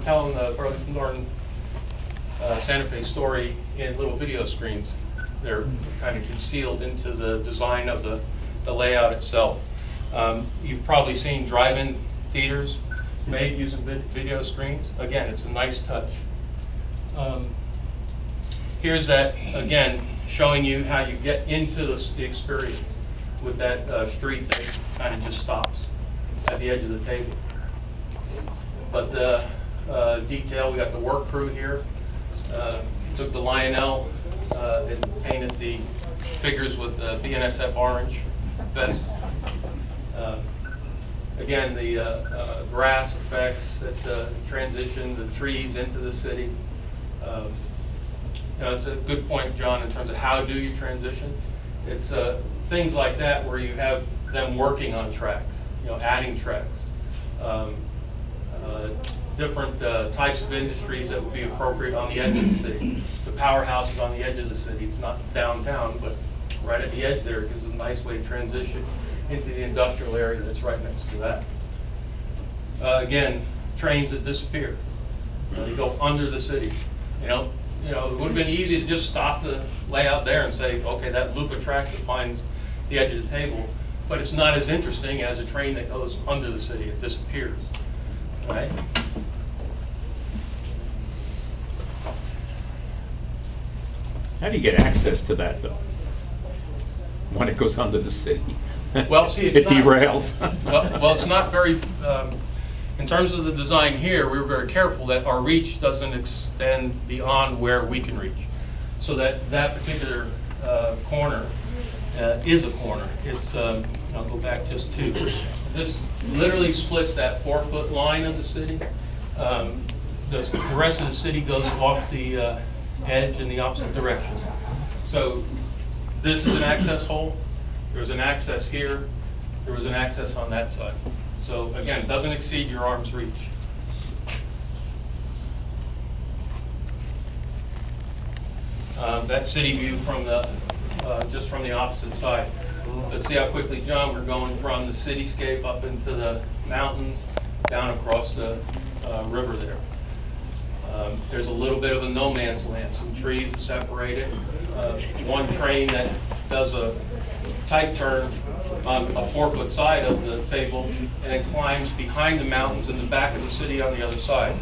telling the Burlington Northern Santa Fe story in little video screens. They're kind of concealed into the design of the layout itself. You've probably seen drive-in theaters made using video screens. Again, it's a nice touch. Here's that, again, showing you how you get into the experience with that street that kind of just stops at the edge of the table. But the detail, we got the work crew here. Took the Lionel and painted the figures with the BNSF orange vest. Again, the grass effects that transition the trees into the city. It's a good point, John, in terms of how do you transition. It's things like that where you have them working on tracks, adding tracks. Different types of industries that would be appropriate on the edge of the city. The powerhouse is on the edge of the city. It's not downtown, but right at the edge there. It gives a nice way to transition into the industrial area that's right next to that. Again, trains that disappear. You go under the city. It would have been easy to just stop the layout there and say, okay, that loop of tracks that finds the edge of the table, but it's not as interesting as a train that goes under the city. It disappears, right? How do you get access to that, though, when it goes under the city? Well, see, it's it derails. well, it's not very, in terms of the design here, we were very careful that our reach doesn't extend beyond where we can reach. So that particular corner is a corner. It's, I'll go back just two. This literally splits that 4-foot line of the city. The rest of the city goes off the edge in the opposite direction. So this is an access hole. There's an access here. There was an access on that side. So again, it doesn't exceed your arm's reach. That city view from the just from the opposite side. Let's see how quickly, John, we're going from the cityscape up into the mountains, down across the river there. There's a little bit of a no man's land, some trees that separate it. One train that does a tight turn on a 4-foot side of the table and then climbs behind the mountains in the back of the city on the other side.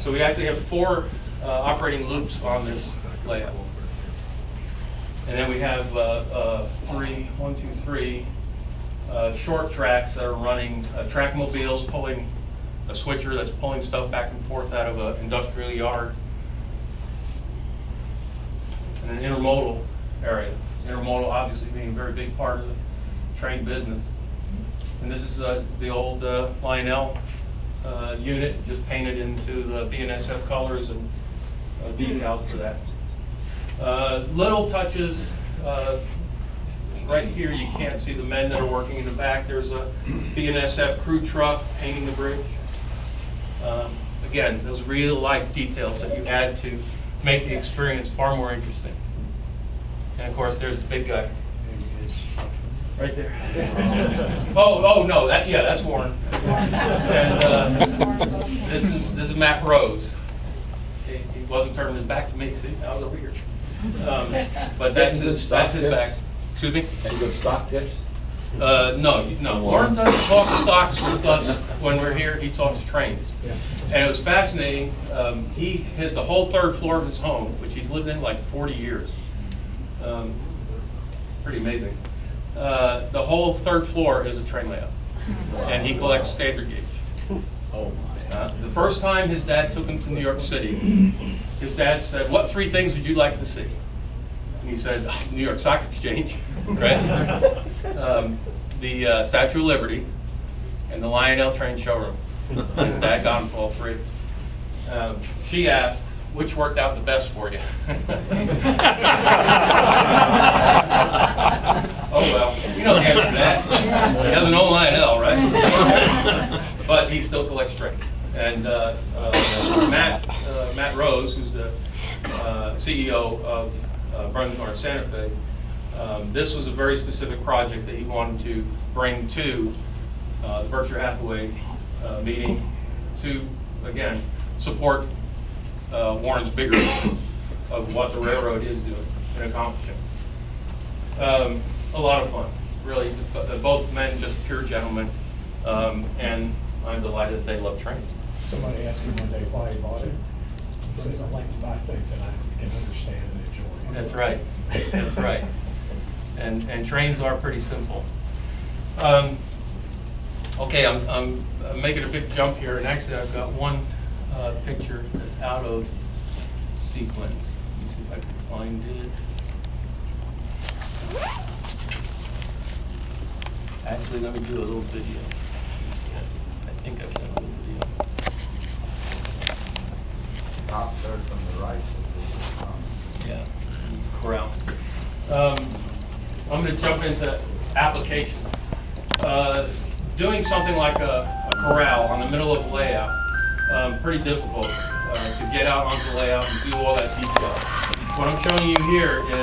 So we actually have 4 operating loops on this layout. And then we have 3 short tracks that are running track mobiles pulling a switcher that's pulling stuff back and forth out of an industrial yard. And an intermodal area. Intermodal obviously being a very big part of the train business. And this is the old Lionel unit, just painted into the BNSF colors and decals for that. Little touches. Right here you can't see the men that are working in the back. There's a BNSF crew truck painting the bridge. Again, those real life details that you add to make the experience far more interesting. And of course, there's the big guy. Right there. Oh no, that's Warren. And this is Matt Rose. He wasn't turning his back to me. See, I was over here. But that's his back. Excuse me. Any good stock tips? No. Warren doesn't talk stocks with us when we're here. He talks trains. Yeah. And it was fascinating. He hit the whole 3rd floor of his home, which he's lived in like 40 years. Pretty amazing. The whole 3rd floor is a train layout, and he collects standard gauge. Oh my. The first time his dad took him to New York City, his dad said, "What 3 things would you like to see?" And he said, "New York Stock Exchange, right? The Statue of Liberty, and the Lionel train showroom." And his dad got him to all 3. She asked, "Which worked out the best for you?" Oh well, you know the answer to that. He doesn't own Lionel, right? But he still collects trains. And Matt Rose, who's the CEO of Burlington Northern Santa Fe, this was a very specific project that he wanted to bring to the Berkshire Hathaway meeting to, again, support Warren's bigger vision of what the railroad is doing and accomplishing. A lot of fun, really. Both men just pure gentlemen, and I'm delighted they love trains. Somebody asked him one day why he bought it. He says, I like to buy things that I can understand and enjoy. That's right. That's right. And trains are pretty simple. Okay, I'm making a big jump here, and actually I've got one picture that's out of sequence. Let me see if I can find it. Actually, let me do a little video. I think I've done a little video. Top third from the right. Yeah, corral. I'm going to jump into applications. Doing something like a corral on the middle of a layout, pretty difficult to get out onto the layout and do all that detail. What I'm showing you here is